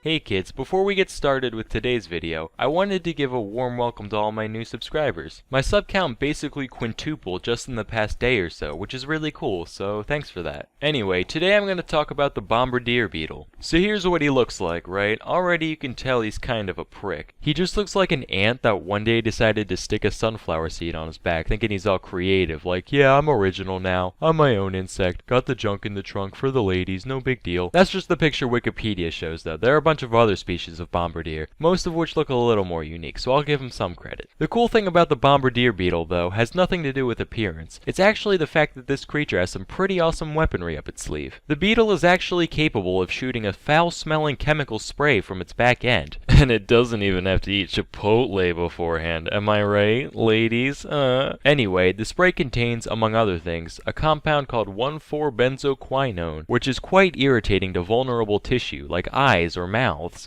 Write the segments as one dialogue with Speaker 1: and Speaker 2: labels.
Speaker 1: Hey kids, before we get started with today's video, I wanted to give a warm welcome to all my new subscribers. My sub count basically quintupled just in the past day or so, which is really cool, so thanks for that. Anyway, today I'm going to talk about the Bombardier Beetle. So here's what he looks like, right? Already you can tell he's kind of a prick. He just looks like an ant that one day decided to stick a sunflower seed on his back, thinking he's all creative, like, yeah, I'm original now, I'm my own insect, got the junk in the trunk for the ladies, no big deal. That's just the picture Wikipedia shows though. There are a bunch of other species of Bombardier, most of which look a little more unique, so I'll give him some credit. The cool thing about the Bombardier Beetle, though, has nothing to do with appearance. It's actually the fact that this creature has some pretty awesome weaponry up its sleeve. The Beetle is actually capable of shooting a foul-smelling chemical spray from its back end. And it doesn't even have to eat Chipotle beforehand, am I right, ladies? Anyway, the spray contains, among other things, a compound called 1,4-benzoquinone, which is quite irritating to vulnerable tissue, like eyes or mouths.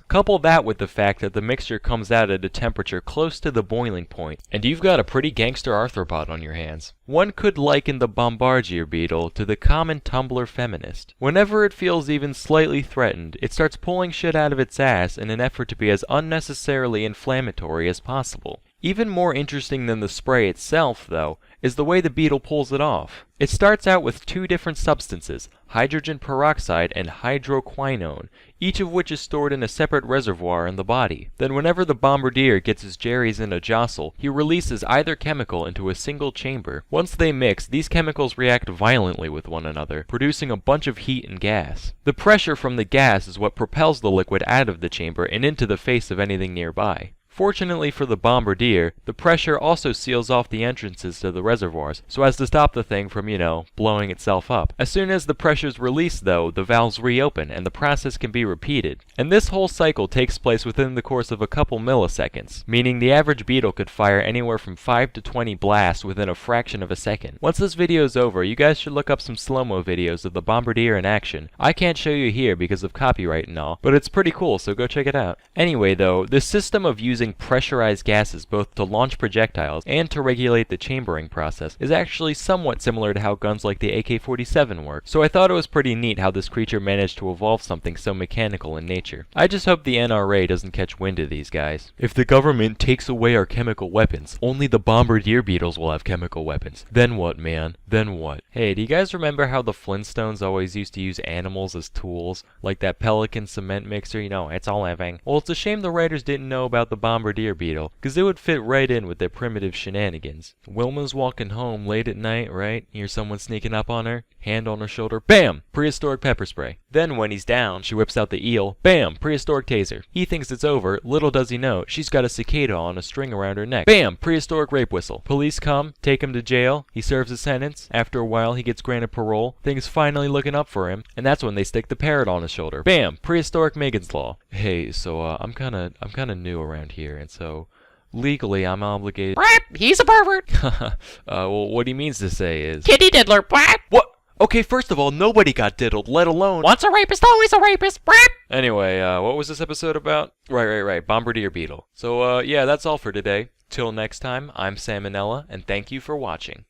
Speaker 1: Couple that with the fact that the mixture comes out at a temperature close to the boiling point, and you've got a pretty gangster arthropod on your hands. One could liken the Bombardier Beetle to the common Tumblr feminist. Whenever it feels even slightly threatened, it starts pulling shit out of its ass in an effort to be as unnecessarily inflammatory as possible. Even more interesting than the spray itself, though, is the way the beetle pulls it off. It starts out with two different substances, hydrogen peroxide and hydroquinone, each of which is stored in a separate reservoir in the body. Then whenever the Bombardier gets his jerrys in a jostle, he releases either chemical into a single chamber. Once they mix, these chemicals react violently with one another, producing a bunch of heat and gas. The pressure from the gas is what propels the liquid out of the chamber and into the face of anything nearby. Fortunately for the Bombardier, the pressure also seals off the entrances to the reservoirs, so as to stop the thing from, blowing itself up. As soon as the pressure's released, though, the valves reopen, and the process can be repeated. And this whole cycle takes place within the course of a couple milliseconds, meaning the average beetle could fire anywhere from 5 to 20 blasts within a fraction of a second. Once this video's over, you guys should look up some slow-mo videos of the Bombardier in action. I can't show you here because of copyright and all, but it's pretty cool, so go check it out. Anyway, though, this system of using pressurized gases both to launch projectiles and to regulate the chambering process is actually somewhat similar to how guns like the AK-47 work, so I thought it was pretty neat how this creature managed to evolve something so mechanical in nature. I just hope the NRA doesn't catch wind of these guys. If the government takes away our chemical weapons, only the Bombardier Beetles will have chemical weapons. Then what, man? Then what? Hey, do you guys remember how the Flintstones always used to use animals as tools? Like that Pelican cement mixer, it's all living. Well, it's a shame the writers didn't know about the Bombardier Beetle, because it would fit right in with their primitive shenanigans. Wilma's walking home late at night, right? Hear someone sneaking up on her, hand on her shoulder, BAM! Prehistoric pepper spray. Then when he's down, she whips out the eel, BAM! Prehistoric taser. He thinks it's over, little does he know, she's got a cicada on a string around her neck. BAM! Prehistoric rape whistle. Police come, take him to jail, he serves his sentence, after a while he gets granted parole, things finally looking up for him, and that's when they stick the parrot on his shoulder. BAM! Prehistoric Megan's Law. Hey, so I'm kinda new around here, and so legally I'm obligated.
Speaker 2: He's a pervert.
Speaker 1: Well, what he means to say is
Speaker 2: Kitty diddler.
Speaker 1: What? Okay, first of all, nobody got diddled, let alone
Speaker 2: Once a rapist, always a rapist.
Speaker 1: Anyway, what was this episode about? Right, Bombardier Beetle. So, yeah, that's all for today. Till next time, I'm Salmonella, and thank you for watching.